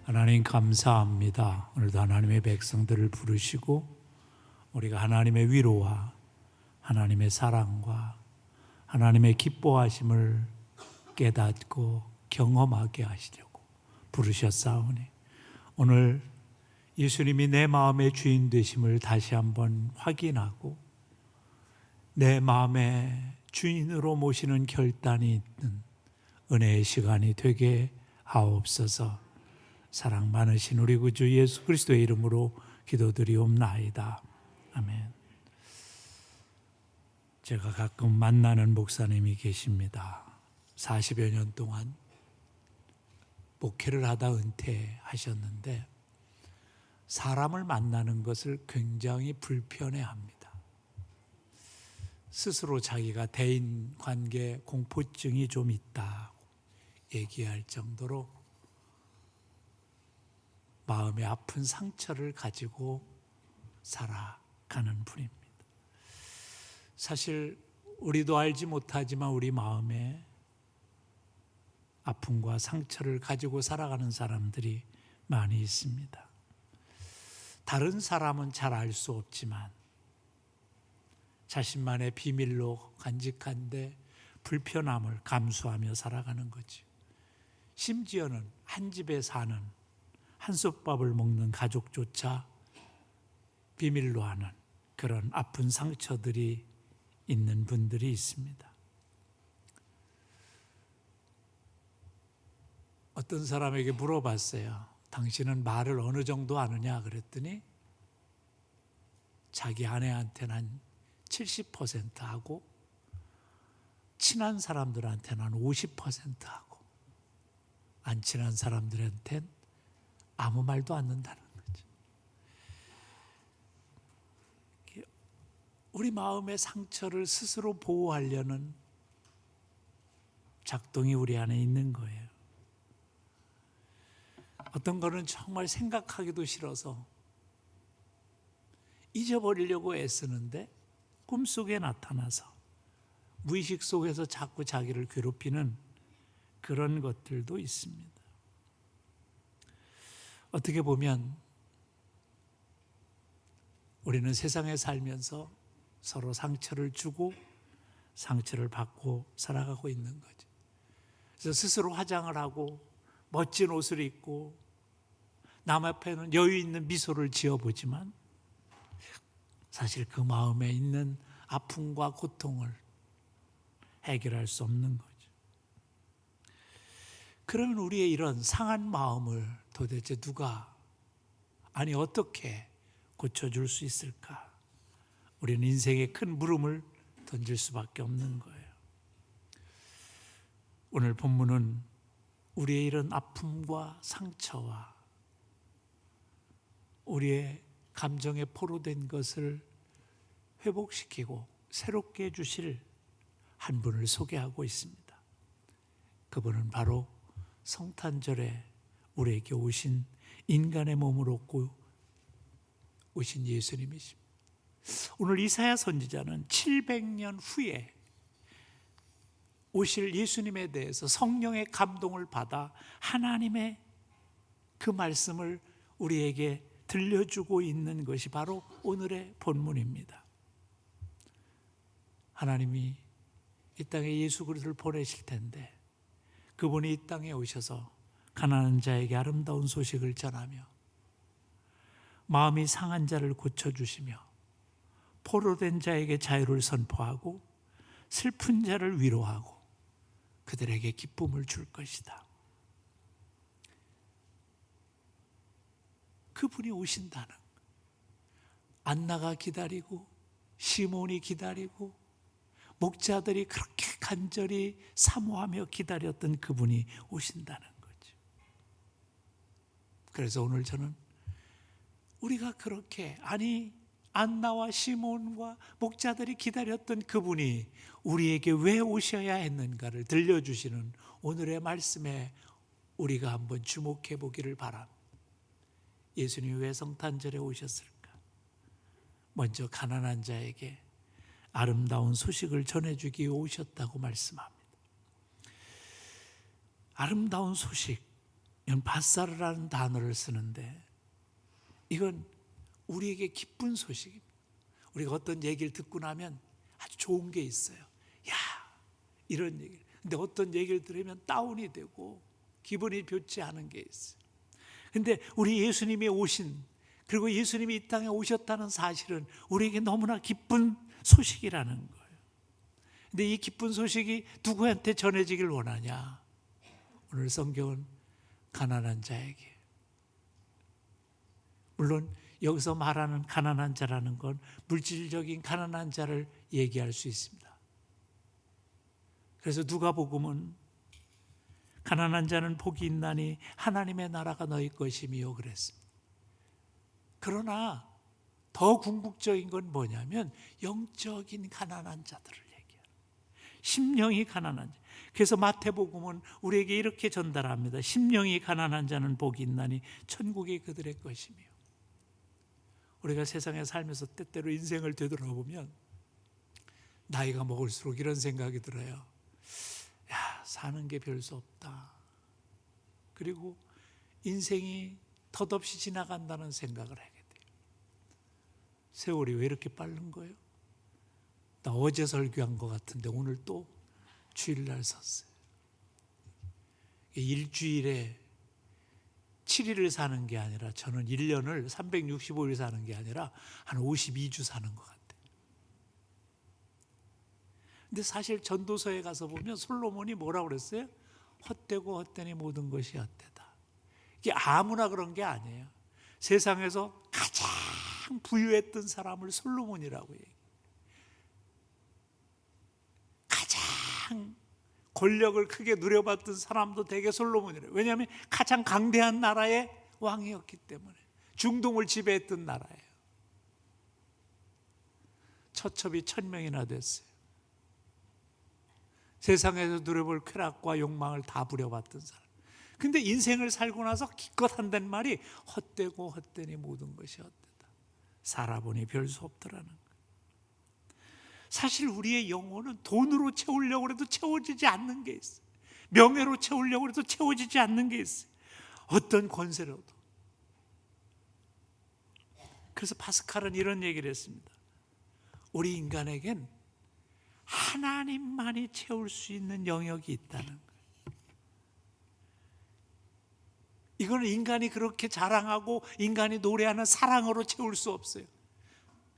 하나님 감사합니다. 오늘도 하나님의 백성들을 부르시고 우리가 하나님의 위로와 하나님의 사랑과 하나님의 기뻐하심을 깨닫고 경험하게 하시려고 부르셨사오니 오늘 예수님이 내 마음의 주인 되심을 다시 한번 확인하고 내 마음의 주인으로 모시는 결단이 있는 은혜의 시간이 되게 하옵소서. 사랑 많으신 우리 구주 예수 그리스도의 이름으로 기도드리옵나이다. 아멘. 제가 가끔 만나는 목사님이 계십니다. 40여 년 동안 목회를 하다 은퇴하셨는데 사람을 만나는 것을 굉장히 불편해합니다. 스스로 자기가 대인관계 공포증이 좀 있다고 얘기할 정도로 마음의 아픈 상처를 가지고 살아가는 분입니다. 사실 우리도 알지 못하지만 우리 마음에 아픔과 상처를 가지고 살아가는 사람들이 많이 있습니다. 다른 사람은 잘 알 수 없지만 자신만의 비밀로 간직한데 불편함을 감수하며 살아가는 거죠. 심지어는 한 집에 사는 한솥밥을 먹는 가족조차 비밀로 하는 그런 아픈 상처들이 있는 분들이 있습니다. 어떤 사람에게 물어봤어요. 당신은 말을 어느 정도 아느냐 그랬더니 자기 아내한테는 한 70% 하고 친한 사람들한테는 한 50% 하고 안 친한 사람들한테는 아무 말도 안 는다는 거죠. 우리 마음의 상처를 스스로 보호하려는 작동이 우리 안에 있는 거예요. 어떤 거는 정말 생각하기도 싫어서 잊어버리려고 애쓰는데 꿈속에 나타나서 무의식 속에서 자꾸 자기를 괴롭히는 그런 것들도 있습니다. 어떻게 보면 우리는 세상에 살면서 서로 상처를 주고 상처를 받고 살아가고 있는 거죠. 그래서 스스로 화장을 하고 멋진 옷을 입고 남 앞에는 여유 있는 미소를 지어보지만 사실 그 마음에 있는 아픔과 고통을 해결할 수 없는 거죠. 그러면 우리의 이런 상한 마음을 도대체 누가, 아니 어떻게 고쳐줄 수 있을까? 우리는 인생에 큰 물음을 던질 수밖에 없는 거예요. 오늘 본문은 우리의 이런 아픔과 상처와 우리의 감정에 포로된 것을 회복시키고 새롭게 해주실 한 분을 소개하고 있습니다. 그분은 바로 성탄절에 우리에게 오신 인간의 몸을 얻고 오신 예수님이십니다. 오늘 이사야 선지자는 700년 후에 오실 예수님에 대해서 성령의 감동을 받아 하나님의 그 말씀을 우리에게 들려주고 있는 것이 바로 오늘의 본문입니다. 하나님이 이 땅에 예수 그리스도를 보내실 텐데 그분이 이 땅에 오셔서 가난한 자에게 아름다운 소식을 전하며 마음이 상한 자를 고쳐주시며 포로된 자에게 자유를 선포하고 슬픈 자를 위로하고 그들에게 기쁨을 줄 것이다. 그분이 오신다는 것. 안나가 기다리고 시몬이 기다리고 목자들이 그렇게 간절히 사모하며 기다렸던 그분이 오신다는 거죠. 그래서 오늘 저는 우리가 그렇게, 아니 안나와 시몬과 목자들이 기다렸던 그분이 우리에게 왜 오셔야 했는가를 들려주시는 오늘의 말씀에 우리가 한번 주목해 보기를 바랍니다. 예수님이 왜 성탄절에 오셨을까? 먼저 가난한 자에게 아름다운 소식을 전해주기 위해 오셨다고 말씀합니다. 아름다운 소식, 이건 바사르라는 단어를 쓰는데 이건 우리에게 기쁜 소식입니다. 우리가 어떤 얘기를 듣고 나면 아주 좋은 게 있어요. 야, 이런 얘기를. 근데 어떤 얘기를 들으면 다운이 되고 기분이 좋지 않은 게 있어요. 근데 우리 예수님이 오신, 그리고 예수님이 이 땅에 오셨다는 사실은 우리에게 너무나 기쁜 소식이라는 거예요. 근데 이 기쁜 소식이 누구한테 전해지길 원하냐? 오늘 성경은 가난한 자에게. 물론 여기서 말하는 가난한 자라는 건 물질적인 가난한 자를 얘기할 수 있습니다. 그래서 누가복음은 가난한 자는 복이 있나니 하나님의 나라가 너희 것이미요 그랬습니다. 그러나 더 궁극적인 건 뭐냐면 영적인 가난한 자들을 얘기해요. 심령이 가난한 자. 그래서 마태복음은 우리에게 이렇게 전달합니다. 심령이 가난한 자는 복이 있나니 천국이 그들의 것이며. 우리가 세상에 살면서 때때로 인생을 되돌아보면 나이가 먹을수록 이런 생각이 들어요. 야, 사는 게 별 수 없다. 그리고 인생이 덧없이 지나간다는 생각을 하게 돼요. 세월이 왜 이렇게 빠른 거예요? 나 어제 설교한 것 같은데 오늘 또 주일날 섰어요. 일주일에 7일을 사는 게 아니라 저는 1년을 365일 사는 게 아니라 한 52주 사는 것 같아요. 근데 사실 전도서에 가서 보면 솔로몬이 뭐라고 그랬어요? 헛되고 헛되니 모든 것이 헛되다. 이게 아무나 그런 게 아니에요. 세상에서 가장 부유했던 사람을 솔로몬이라고 얘기해요. 가장 권력을 크게 누려봤던 사람도 되게 솔로몬이래요. 왜냐하면 가장 강대한 나라의 왕이었기 때문에. 중동을 지배했던 나라예요. 처첩이 1000명이나 됐어요. 세상에서 누려볼 쾌락과 욕망을 다 부려봤던 사람. 근데 인생을 살고 나서 기껏 한단 말이 헛되고 헛되니 모든 것이 헛되다. 살아보니 별 수 없더라는 거예요. 사실 우리의 영혼은 돈으로 채우려고 해도 채워지지 않는 게 있어요. 명예로 채우려고 해도 채워지지 않는 게 있어요. 어떤 권세로도. 그래서 파스칼은 이런 얘기를 했습니다. 우리 인간에겐 하나님만이 채울 수 있는 영역이 있다는 거예요. 이거는 인간이 그렇게 자랑하고 인간이 노래하는 사랑으로 채울 수 없어요.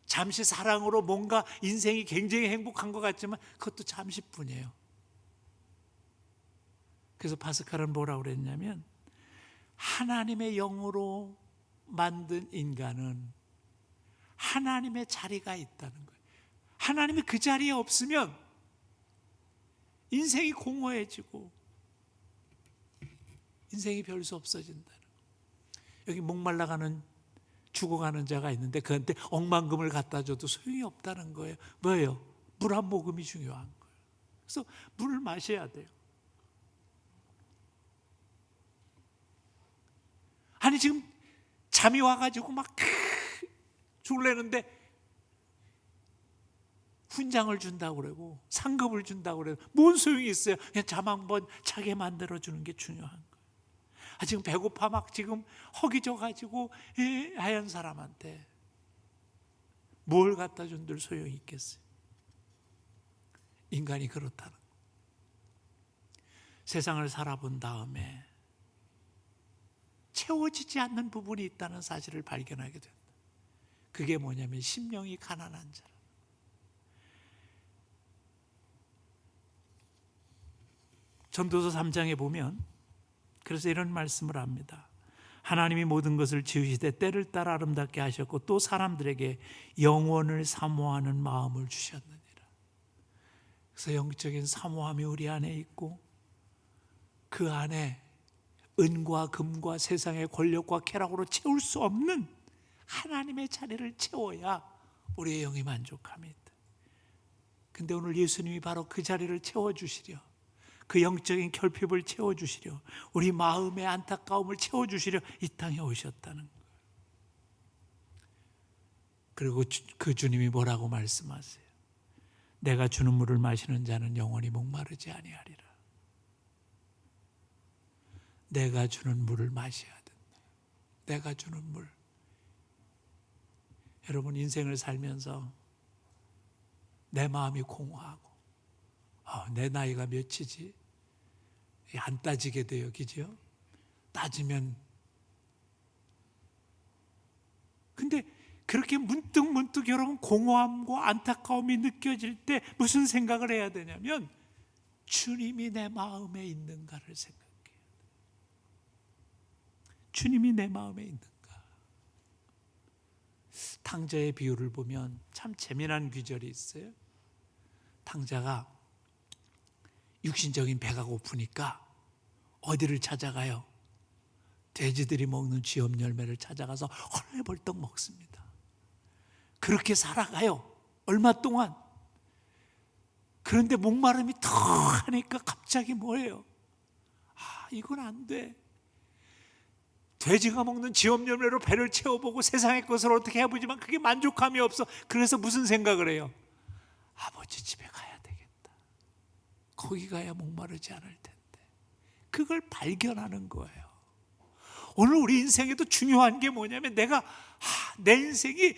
잠시 사랑으로 뭔가 인생이 굉장히 행복한 것 같지만 그것도 잠시뿐이에요. 그래서 파스칼은 뭐라고 그랬냐면 하나님의 영으로 만든 인간은 하나님의 자리가 있다는 거예요. 하나님이 그 자리에 없으면 인생이 공허해지고 인생이 별 수 없어진다는 거예요. 여기 목말라가는 죽어가는 자가 있는데 그한테 억만금을 갖다 줘도 소용이 없다는 거예요. 뭐예요? 물 한 모금이 중요한 거예요. 그래서 물을 마셔야 돼요. 아니 지금 잠이 와가지고 막 죽으려는데 훈장을 준다고 그러고 상급을 준다고 그래요. 뭔 소용이 있어요? 그냥 잠 한번 자게 만들어주는 게 중요한 거예요. 지금 배고파 막 지금 허기져가지고 하얀 사람한테 뭘 갖다 준들 소용이 있겠어요? 인간이 그렇다는 거예요. 세상을 살아본 다음에 채워지지 않는 부분이 있다는 사실을 발견하게 된다. 그게 뭐냐면 심령이 가난한 자라. 전도서 3장에 보면 그래서 이런 말씀을 합니다. 하나님이 모든 것을 지으시되 때를 따라 아름답게 하셨고 또 사람들에게 영원을 사모하는 마음을 주셨느니라. 그래서 영적인 사모함이 우리 안에 있고 그 안에 은과 금과 세상의 권력과 쾌락으로 채울 수 없는 하나님의 자리를 채워야 우리의 영이 만족합니다. 근데 오늘 예수님이 바로 그 자리를 채워주시려, 그 영적인 결핍을 채워주시려, 우리 마음의 안타까움을 채워주시려 이 땅에 오셨다는 거예요. 그리고 그 주님이 뭐라고 말씀하세요? 내가 주는 물을 마시는 자는 영원히 목마르지 아니하리라. 내가 주는 물을 마셔야 된다. 내가 주는 물. 여러분, 인생을 살면서 내 마음이 공허하고 내 나이가 몇이지? 안 따지게 돼요. 그죠? 따지면. 근데 그렇게 문득 여러분 공허함과 안타까움이 느껴질 때 무슨 생각을 해야 되냐면 주님이 내 마음에 있는가를 생각해요. 주님이 내 마음에 있는가. 탕자의 비유를 보면 참 재미난 귀절이 있어요. 탕자가 육신적인 배가 고프니까 어디를 찾아가요? 돼지들이 먹는 쥐엄 열매를 찾아가서 헐레벌떡 먹습니다. 그렇게 살아가요. 얼마 동안. 그런데 목마름이 더 하니까 갑자기 뭐예요? 이건 안 돼. 돼지가 먹는 쥐엄 열매로 배를 채워보고 세상의 것을 어떻게 해보지만 그게 만족감이 없어. 그래서 무슨 생각을 해요? 아버지 집에 가야 되겠다. 거기 가야 목마르지 않을 텐데. 그걸 발견하는 거예요. 오늘 우리 인생에도 중요한 게 뭐냐면 내가 내 인생이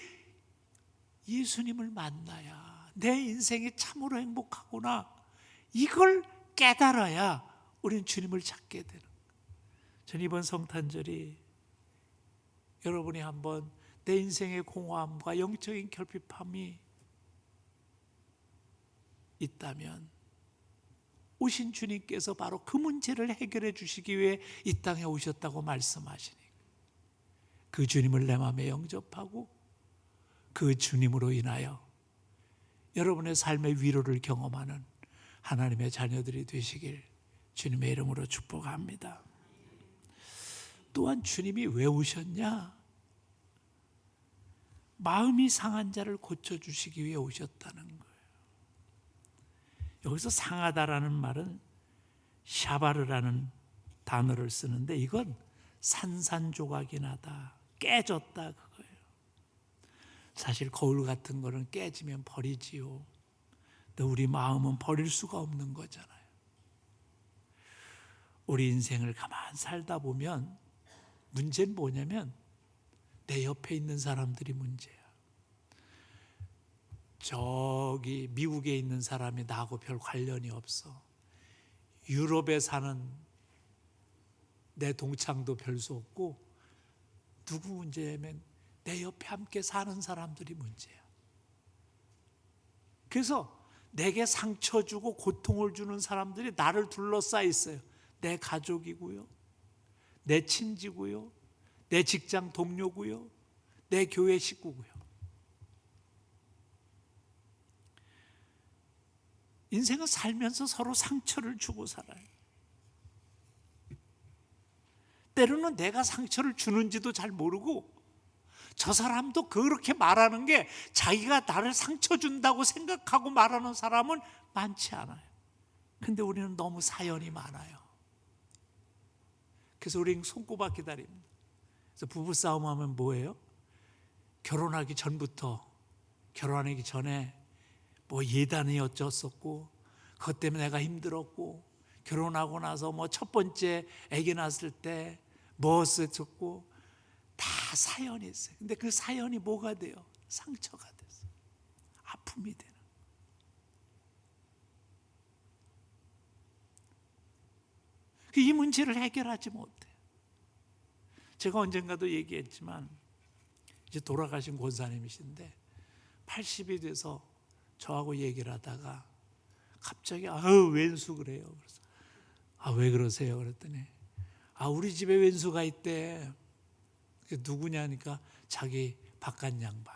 예수님을 만나야 내 인생이 참으로 행복하구나. 이걸 깨달아야 우리는 주님을 찾게 되는 거예요. 저는 이번 성탄절이 여러분이 한번 내 인생의 공허함과 영적인 결핍함이 있다면 오신 주님께서 바로 그 문제를 해결해 주시기 위해 이 땅에 오셨다고 말씀하시니 그 주님을 내 마음에 영접하고 그 주님으로 인하여 여러분의 삶의 위로를 경험하는 하나님의 자녀들이 되시길 주님의 이름으로 축복합니다. 또한 주님이 왜 오셨냐? 마음이 상한 자를 고쳐주시기 위해 오셨다는 거예요. 여기서 상하다라는 말은 샤바르라는 단어를 쓰는데 이건 산산조각이 나다, 깨졌다 그거예요. 사실 거울 같은 거는 깨지면 버리지요. 근데 우리 마음은 버릴 수가 없는 거잖아요. 우리 인생을 가만 살다 보면 문제는 뭐냐면 내 옆에 있는 사람들이 문제야. 저기 미국에 있는 사람이 나하고 별 관련이 없어. 유럽에 사는 내 동창도 별 수 없고 누구 문제냐면 내 옆에 함께 사는 사람들이 문제야. 그래서 내게 상처 주고 고통을 주는 사람들이 나를 둘러싸여 있어요. 내 가족이고요, 내 친지고요, 내 직장 동료고요, 내 교회 식구고요. 인생은 살면서 서로 상처를 주고 살아요. 때로는 내가 상처를 주는지도 잘 모르고 저 사람도 그렇게 말하는 게 자기가 나를 상처 준다고 생각하고 말하는 사람은 많지 않아요. 근데 우리는 너무 사연이 많아요. 그래서 우리는 손꼽아 기다립니다. 그래서 부부싸움 하면 뭐예요? 결혼하기 전부터, 결혼하기 전에 뭐 예단이 어쩌었었고 그것 때문에 내가 힘들었고 결혼하고 나서 뭐 첫 번째 아기 낳았을 때 뭐 어쩌고 다 사연이 있어요. 근데 그 사연이 뭐가 돼요? 상처가 됐어요. 아픔이 되는. 이 문제를 해결하지 못해요. 제가 언젠가도 얘기했지만 이제 돌아가신 권사님이신데 80이 돼서 저하고 얘기를 하다가 갑자기 왼수 그래요. 그래서 왜 그러세요? 그랬더니 우리 집에 왼수가 있대. 누구냐니까 자기 바깥 양반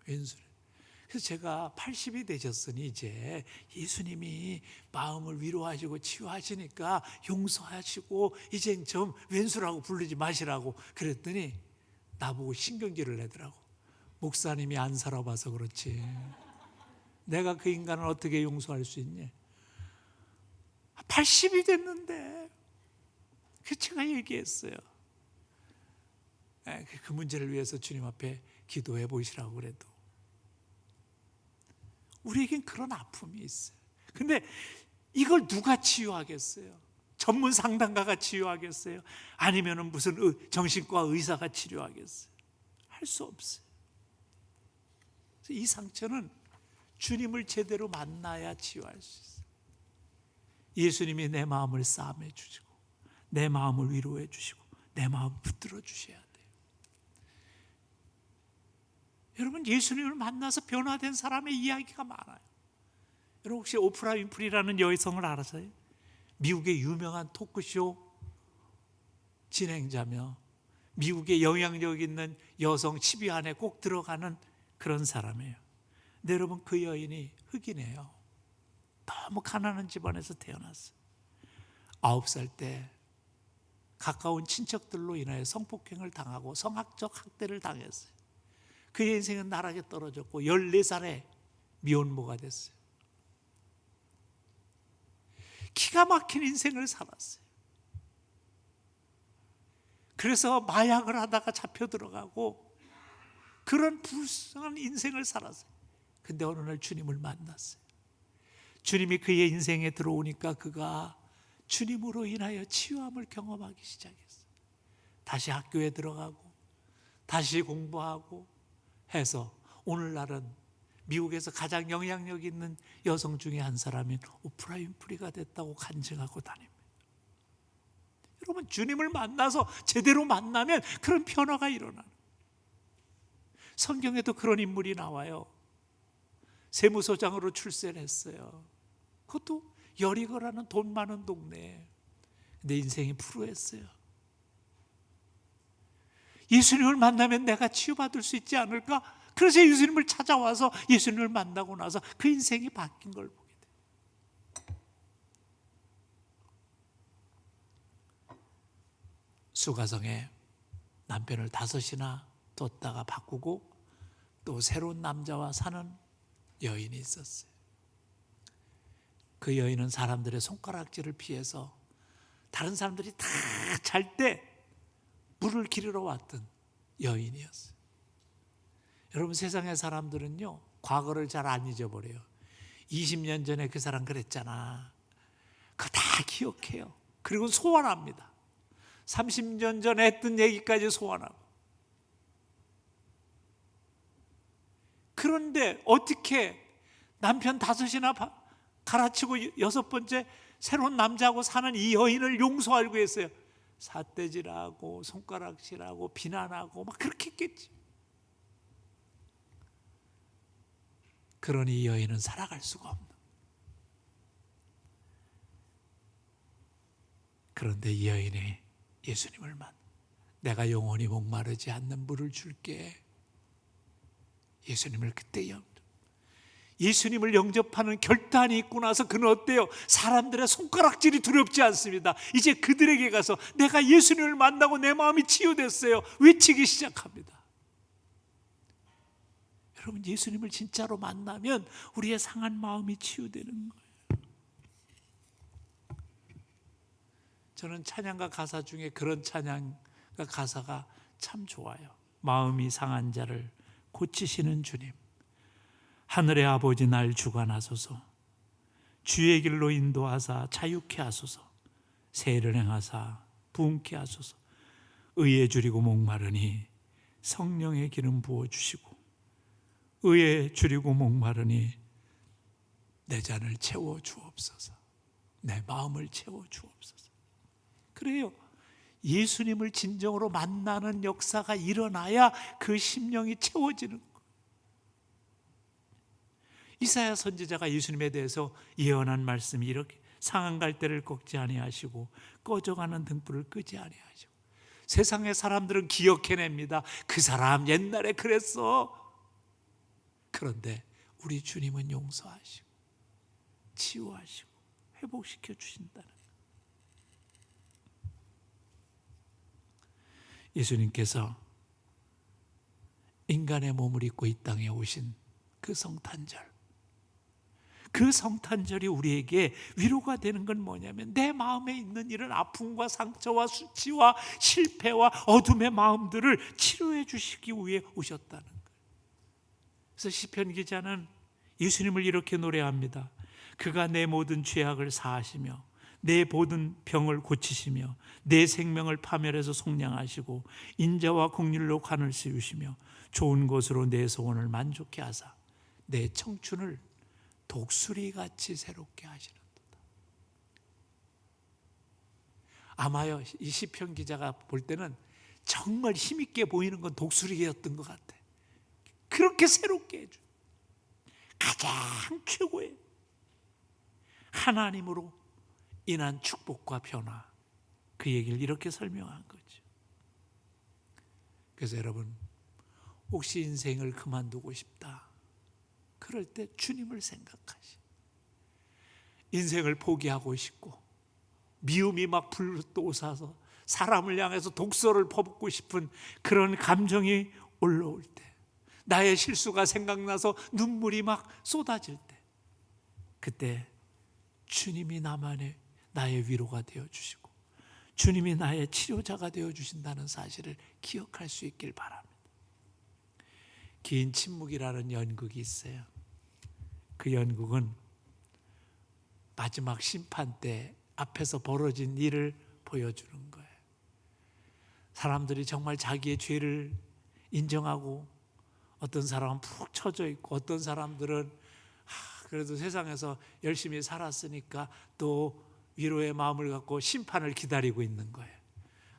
왼수래. 그래서 제가 80이 되셨으니 이제 예수님이 마음을 위로하시고 치유하시니까 용서하시고 이제 좀 왼수라고 부르지 마시라고 그랬더니 나보고 신경질을 내더라고. 목사님이 안 살아봐서 그렇지 내가 그 인간을 어떻게 용서할 수 있니? 80이 됐는데. 그 제가 얘기했어요. 그 문제를 위해서 주님 앞에 기도해 보시라고 그래도 우리에겐 그런 아픔이 있어요. 근데 이걸 누가 치유하겠어요? 전문 상담가가 치유하겠어요? 아니면은 무슨 정신과 의사가 치료하겠어요? 할 수 없어요. 이 상처는 주님을 제대로 만나야 치유할 수 있어요. 예수님이 내 마음을 싸매 주시고 내 마음을 위로해 주시고 내 마음을 붙들어 주셔야 돼요. 여러분, 예수님을 만나서 변화된 사람의 이야기가 많아요. 여러분, 혹시 오프라 윈프리라는 여성을 알아서요? 미국의 유명한 토크쇼 진행자며 미국의 영향력 있는 여성 10위 안에 꼭 들어가는 그런 사람이에요. 근데 여러분, 그 여인이 흑인이에요. 너무 가난한 집안에서 태어났어요. 9살 때 가까운 친척들로 인하여 성폭행을 당하고 성학적 학대를 당했어요. 그의 인생은 나락에 떨어졌고 14살에 미혼모가 됐어요. 기가 막힌 인생을 살았어요. 그래서 마약을 하다가 잡혀 들어가고 그런 불쌍한 인생을 살았어요. 근데 어느 날 주님을 만났어요. 주님이 그의 인생에 들어오니까 그가 주님으로 인하여 치유함을 경험하기 시작했어요. 다시 학교에 들어가고 다시 공부하고 해서 오늘날은 미국에서 가장 영향력 있는 여성 중에 한 사람인 오프라 윈프리가 됐다고 간증하고 다닙니다. 여러분, 주님을 만나서 제대로 만나면 그런 변화가 일어나요. 성경에도 그런 인물이 나와요. 세무서장으로 출세를 했어요. 그것도 여리고라는 돈 많은 동네에. 근데 인생이 불우했어요. 예수님을 만나면 내가 치유받을 수 있지 않을까? 그래서 예수님을 찾아와서 예수님을 만나고 나서 그 인생이 바뀐 걸 보게 돼요. 수가성에 남편을 5이나 뒀다가 바꾸고 또 새로운 남자와 사는 여인이 있었어요. 그 여인은 사람들의 손가락질을 피해서 다른 사람들이 다 잘 때 물을 기르러 왔던 여인이었어요. 여러분, 세상의 사람들은요, 과거를 잘 안 잊어버려요. 20년 전에 그 사람 그랬잖아. 그거 다 기억해요. 그리고 소환합니다. 30년 전에 했던 얘기까지 소환하고. 그런데 어떻게 남편 5이나 갈아치고 6번째 새로운 남자하고 사는 이 여인을 용서하려고 했어요? 삿대질하고 손가락질하고 비난하고 막 그렇게 했겠지. 그러니 이 여인은 살아갈 수가 없는. 그런데 이 여인이 예수님을 만나, 내가 영원히 목마르지 않는 물을 줄게. 예수님을 그때 예수님을 영접하는 결단이 있고 나서 그는 어때요? 사람들의 손가락질이 두렵지 않습니다. 이제 그들에게 가서 내가 예수님을 만나고 내 마음이 치유됐어요, 외치기 시작합니다. 여러분, 예수님을 진짜로 만나면 우리의 상한 마음이 치유되는 거예요. 저는 찬양가 가사 중에 그런 찬양가 가사가 참 좋아요. 마음이 상한 자를 고치시는 주님, 하늘의 아버지 날 주관하소서. 주의 길로 인도하사 자유케 하소서. 세를 행하사 부흥케 하소서. 의에 줄이고 목마르니 성령의 기름 부어주시고, 의에 줄이고 목마르니 내 잔을 채워 주옵소서. 내 마음을 채워 주옵소서. 그래요. 예수님을 진정으로 만나는 역사가 일어나야 그 심령이 채워지는 거예요. 이사야 선지자가 예수님에 대해서 예언한 말씀이 이렇게, 상한 갈대를 꺾지 아니하시고 꺼져가는 등불을 끄지 아니하시고. 세상의 사람들은 기억해냅니다. 그 사람 옛날에 그랬어. 그런데 우리 주님은 용서하시고 치유하시고 회복시켜 주신다는 거예요. 예수님께서 인간의 몸을 입고 이 땅에 오신 그 성탄절, 그 성탄절이 우리에게 위로가 되는 건 뭐냐면, 내 마음에 있는 이런 아픔과 상처와 수치와 실패와 어둠의 마음들을 치료해 주시기 위해 오셨다는 거예요. 그래서 시편 기자는 예수님을 이렇게 노래합니다. 그가 내 모든 죄악을 사하시며 내 모든 병을 고치시며 내 생명을 파멸해서 속량하시고 인자와 긍휼로 관을 씌우시며 좋은 것으로 내 소원을 만족케 하사 내 청춘을 독수리같이 새롭게 하시는도다. 아마요, 이 시편 기자가 볼 때는 정말 힘있게 보이는 건 독수리였던 것 같아. 그렇게 새롭게 해줘. 가장 최고의 하나님으로 인한 축복과 변화, 그 얘기를 이렇게 설명한 거죠. 그래서 여러분, 혹시 인생을 그만두고 싶다, 그럴 때 주님을 생각하시. 인생을 포기하고 싶고 미움이 막 불떠오르서 사람을 향해서 독서를 퍼붓고 싶은 그런 감정이 올라올 때, 나의 실수가 생각나서 눈물이 막 쏟아질 때, 그때 주님이 나의 위로가 되어주시고 주님이 나의 치료자가 되어주신다는 사실을 기억할 수 있길 바랍니다. 긴 침묵이라는 연극이 있어요. 그 연극은 마지막 심판 때 앞에서 벌어진 일을 보여주는 거예요. 사람들이 정말 자기의 죄를 인정하고, 어떤 사람은 푹 처져 있고, 어떤 사람들은 그래도 세상에서 열심히 살았으니까 또 위로의 마음을 갖고 심판을 기다리고 있는 거예요.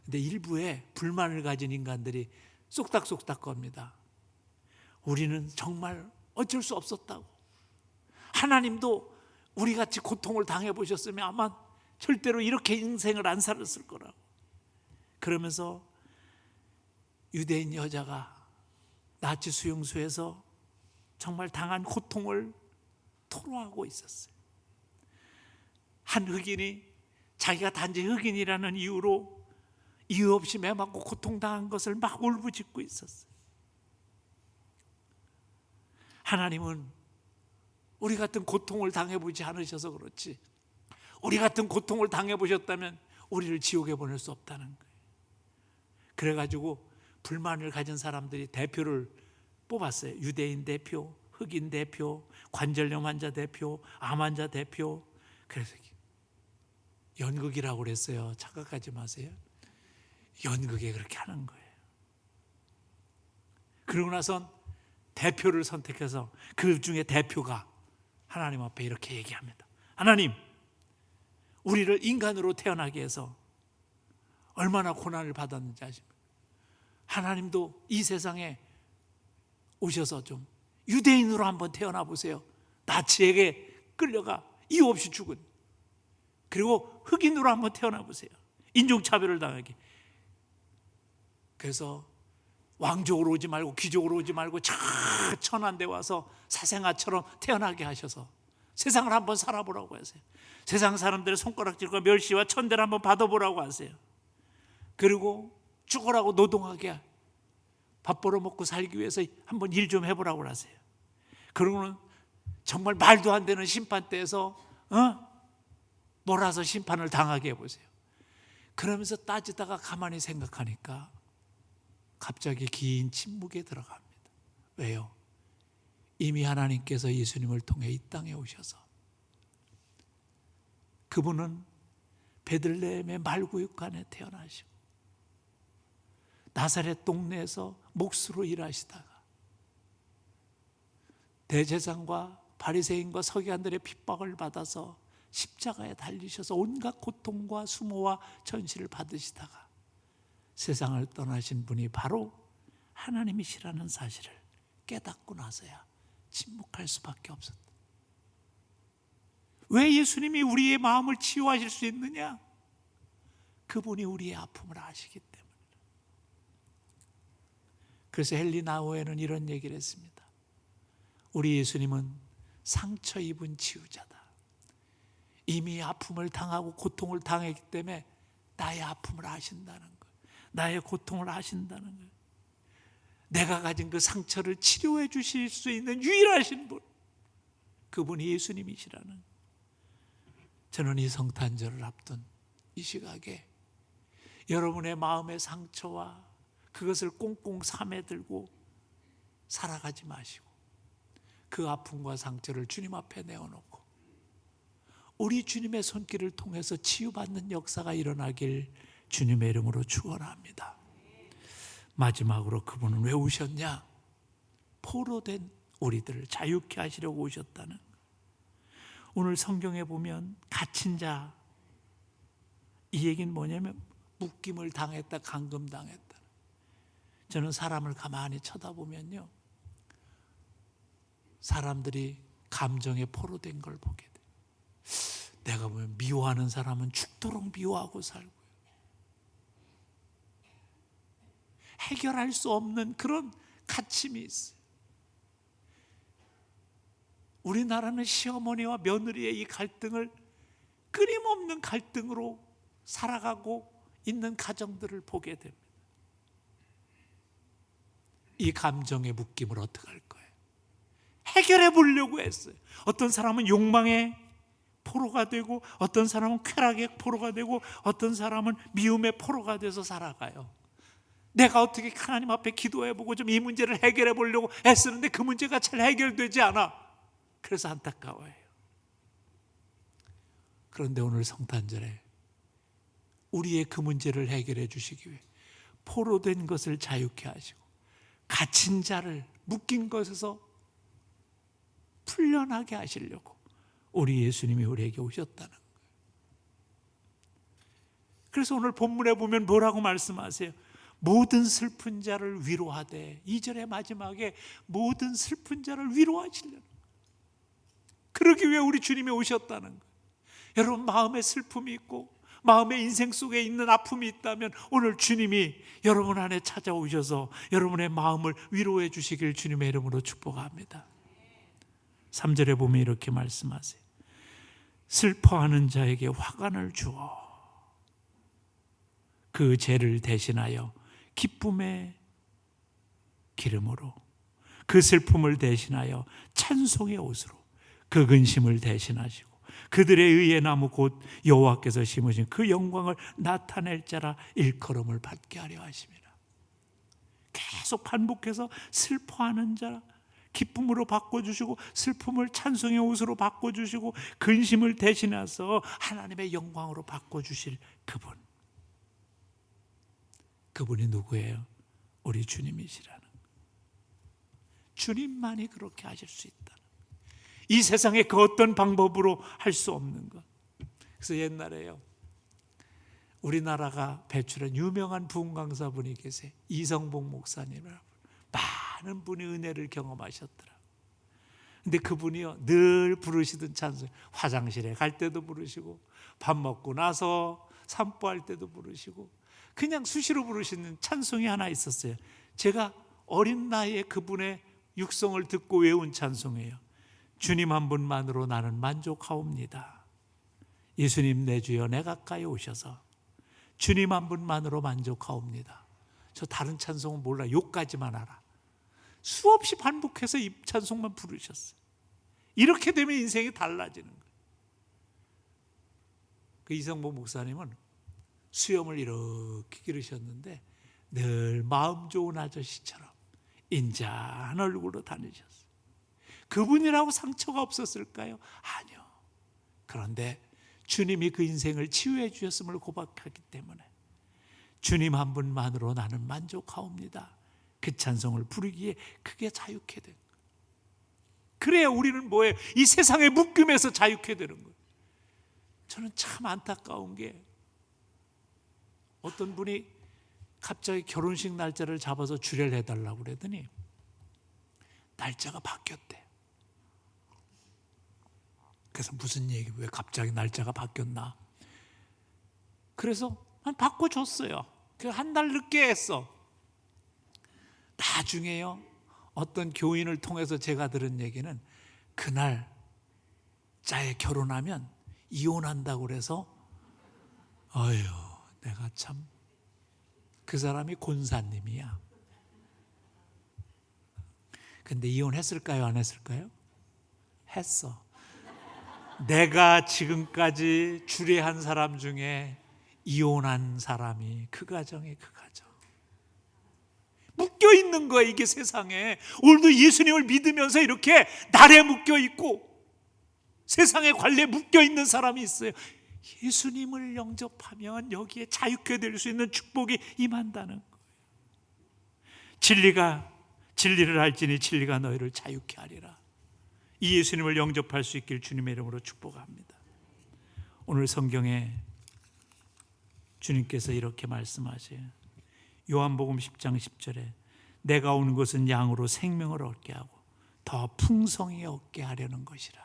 근데 일부에 불만을 가진 인간들이 쏙닥쏙닥 겁니다. 우리는 정말 어쩔 수 없었다고, 하나님도 우리같이 고통을 당해보셨으면 아마 절대로 이렇게 인생을 안 살았을 거라고. 그러면서 유대인 여자가 나치 수용소에서 정말 당한 고통을 토로하고 있었어요. 한 흑인이 자기가 단지 흑인이라는 이유로 이유 없이 매맞고 고통당한 것을 막 울부짖고 있었어요. 하나님은 우리 같은 고통을 당해보지 않으셔서 그렇지, 우리 같은 고통을 당해보셨다면 우리를 지옥에 보낼 수 없다는 거예요. 그래가지고 불만을 가진 사람들이 대표를 뽑았어요. 유대인 대표, 흑인 대표, 관절염 환자 대표, 암 환자 대표. 그래서 연극이라고 그랬어요. 착각하지 마세요. 연극에 그렇게 하는 거예요. 그러고 나선 대표를 선택해서 그 중에 대표가 하나님 앞에 이렇게 얘기합니다. 하나님, 우리를 인간으로 태어나게 해서 얼마나 고난을 받았는지 아십니까? 하나님도 이 세상에 오셔서 좀 유대인으로 한번 태어나 보세요. 나치에게 끌려가 이유 없이 죽은, 그리고 흑인으로 한번 태어나 보세요. 인종차별을 당하게. 그래서 왕족으로 오지 말고 귀족으로 오지 말고 천한 데 와서 사생아처럼 태어나게 하셔서 세상을 한번 살아보라고 하세요. 세상 사람들의 손가락질과 멸시와 천대를 한번 받아보라고 하세요. 그리고 죽으라고 노동하게, 밥 벌어먹고 살기 위해서 한번 일 좀 해보라고 하세요. 그러고는 정말 말도 안 되는 심판대에서 몰아서 심판을 당하게 해보세요. 그러면서 따지다가 가만히 생각하니까 갑자기 긴 침묵에 들어갑니다. 왜요? 이미 하나님께서 예수님을 통해 이 땅에 오셔서 그분은 베들레헴의 말구육간에 태어나시고 나사렛 동네에서 목수로 일하시다가 대제사장과 바리새인과 서기관들의 핍박을 받아서 십자가에 달리셔서 온갖 고통과 수모와 전시를 받으시다가 세상을 떠나신 분이 바로 하나님이시라는 사실을 깨닫고 나서야 침묵할 수밖에 없었다. 왜 예수님이 우리의 마음을 치유하실 수 있느냐? 그분이 우리의 아픔을 아시기 때문이다. 그래서 헬리나오에는 이런 얘기를 했습니다. 우리 예수님은 상처 입은 치유자다. 이미 아픔을 당하고 고통을 당했기 때문에 나의 아픔을 아신다는 거예요. 나의 고통을 아신다는 거예요. 내가 가진 그 상처를 치료해 주실 수 있는 유일하신 분, 그분이 예수님이시라는 거예요. 저는 이 성탄절을 앞둔 이 시각에 여러분의 마음의 상처와 그것을 꽁꽁 삼에 들고 살아가지 마시고 그 아픔과 상처를 주님 앞에 내어놓고 우리 주님의 손길을 통해서 치유받는 역사가 일어나길 주님의 이름으로 축원합니다. 마지막으로 그분은 왜 오셨냐? 포로된 우리들을 자유케 하시려고 오셨다는. 오늘 성경에 보면 갇힌 자, 이 얘기는 뭐냐면 묶임을 당했다, 감금당했다. 저는 사람을 가만히 쳐다보면요, 사람들이 감정에 포로된 걸 보게 돼요. 내가 보면 미워하는 사람은 죽도록 미워하고 살고요, 해결할 수 없는 그런 갇힘이 있어요. 우리나라는 시어머니와 며느리의 이 갈등을 끊임없는 갈등으로 살아가고 있는 가정들을 보게 됩니다. 이 감정의 묶임을 어떻게 할 거예요? 해결해 보려고 했어요. 어떤 사람은 욕망의 포로가 되고, 어떤 사람은 쾌락의 포로가 되고, 어떤 사람은 미움의 포로가 돼서 살아가요. 내가 어떻게 하나님 앞에 기도해보고 좀 이 문제를 해결해 보려고 애쓰는데 그 문제가 잘 해결되지 않아. 그래서 안타까워해요. 그런데 오늘 성탄절에 우리의 그 문제를 해결해 주시기 위해 포로된 것을 자유케 하시고 갇힌 자를 묶인 것에서 풀려나게 하시려고 우리 예수님이 우리에게 오셨다는 거예요. 그래서 오늘 본문에 보면 뭐라고 말씀하세요? 모든 슬픈 자를 위로하되, 2절의 마지막에 모든 슬픈 자를 위로하시려는 거예요. 그러기 위해 우리 주님이 오셨다는 거예요. 여러분, 마음에 슬픔이 있고 마음의 인생 속에 있는 아픔이 있다면 오늘 주님이 여러분 안에 찾아오셔서 여러분의 마음을 위로해 주시길 주님의 이름으로 축복합니다. 3절에 보면 이렇게 말씀하세요. 슬퍼하는 자에게 화관을 주어 그 죄를 대신하여 기쁨의 기름으로, 그 슬픔을 대신하여 찬송의 옷으로, 그 근심을 대신하시고 그들의 의의 나무 곧 여호와께서 심으신 그 영광을 나타낼 자라 일컬음을 받게 하려 하심이라. 계속 반복해서 슬퍼하는 자 기쁨으로 바꿔주시고, 슬픔을 찬송의 옷으로 바꿔주시고, 근심을 대신해서 하나님의 영광으로 바꿔주실 그분. 그분이 누구예요? 우리 주님이시라는. 주님만이 그렇게 하실 수 있다. 이 세상에 그 어떤 방법으로 할 수 없는 것. 그래서 옛날에요, 우리나라가 배출한 유명한 부흥 강사분이 계세요. 이성복 목사님이라고. 많은 분이 은혜를 경험하셨더라. 근데 그분이요, 늘 부르시던 찬송, 화장실에 갈 때도 부르시고, 밥 먹고 나서 산보할 때도 부르시고, 그냥 수시로 부르시는 찬송이 하나 있었어요. 제가 어린 나이에 그분의 육성을 듣고 외운 찬송이에요. 주님 한 분만으로 나는 만족하옵니다. 예수님 내 주여 내 가까이 오셔서 주님 한 분만으로 만족하옵니다. 저 다른 찬송은 몰라, 요까지만 알아. 수없이 반복해서 이 찬송만 부르셨어요. 이렇게 되면 인생이 달라지는 거예요. 그 이성복 목사님은 수염을 이렇게 기르셨는데 늘 마음 좋은 아저씨처럼 인자한 얼굴로 다니셨어요. 그분이라고 상처가 없었을까요? 아니요. 그런데 주님이 그 인생을 치유해 주셨음을 고백하기 때문에 주님 한 분만으로 나는 만족하옵니다. 그 찬송을 부르기에 그게 자유케 된 거예요. 그래야 우리는 뭐예요? 이 세상의 묶임에서 자유케 되는 거예요. 저는 참 안타까운 게, 어떤 분이 갑자기 결혼식 날짜를 잡아서 주례를 해달라고 그러더니 날짜가 바뀌었대. 그래서 무슨 얘기, 왜 갑자기 날짜가 바뀌었나? 그래서 바꿔줬어요. 한 달 늦게 했어. 나중에요, 어떤 교인을 통해서 제가 들은 얘기는 그날 자에 결혼하면 이혼한다고 그래서, 어휴, 내가 참, 그 사람이 권사님이야. 근데 이혼했을까요? 안 했을까요? 했어. 내가 지금까지 주례한 사람 중에 이혼한 사람이 그 가정이 그 가정. 묶여 있는 거야, 이게 세상에. 오늘도 예수님을 믿으면서 이렇게 날에 묶여 있고 세상의 관리에 묶여 있는 사람이 있어요. 예수님을 영접하면 여기에 자유케 될 수 있는 축복이 임한다는 거예요. 진리를 알지니 진리가 너희를 자유케 하리라. 이 예수님을 영접할 수 있길 주님의 이름으로 축복합니다. 오늘 성경에 주님께서 이렇게 말씀하세요. 요한복음 10장 10절에 내가 온 것은 양으로 생명을 얻게 하고 더 풍성히 얻게 하려는 것이라.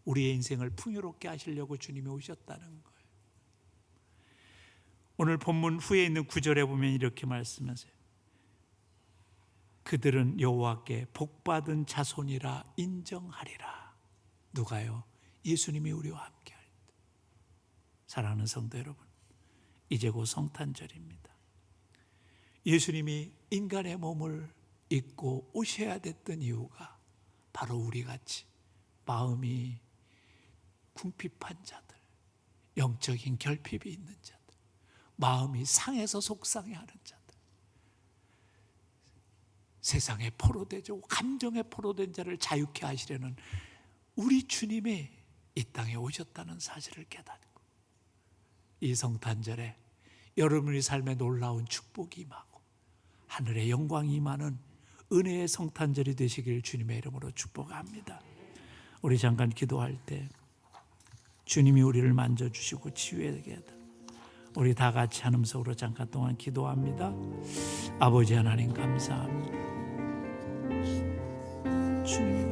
우리의 인생을 풍요롭게 하시려고 주님이 오셨다는 거예요. 오늘 본문 후에 있는 9절에 보면 이렇게 말씀하세요. 그들은 여호와께 복받은 자손이라 인정하리라. 누가요? 예수님이 우리와 함께 할 때. 사랑하는 성도 여러분, 이제 곧 성탄절입니다. 예수님이 인간의 몸을 입고 오셔야 됐던 이유가 바로 우리같이 마음이 궁핍한 자들, 영적인 결핍이 있는 자들, 마음이 상해서 속상해하는 자들, 세상에 포로되고 감정에 포로된 자를 자유케 하시려는 우리 주님이 이 땅에 오셨다는 사실을 깨닫고 이 성탄절에 여러분의 삶에 놀라운 축복이 임하고 하늘의 영광이 임하는 은혜의 성탄절이 되시길 주님의 이름으로 축복합니다. 우리 잠깐 기도할 때 주님이 우리를 만져주시고 치유하게 하다. 우리 다 같이 한음 속으로 잠깐 동안 기도합니다. 아버지 하나님 감사합니다. 주님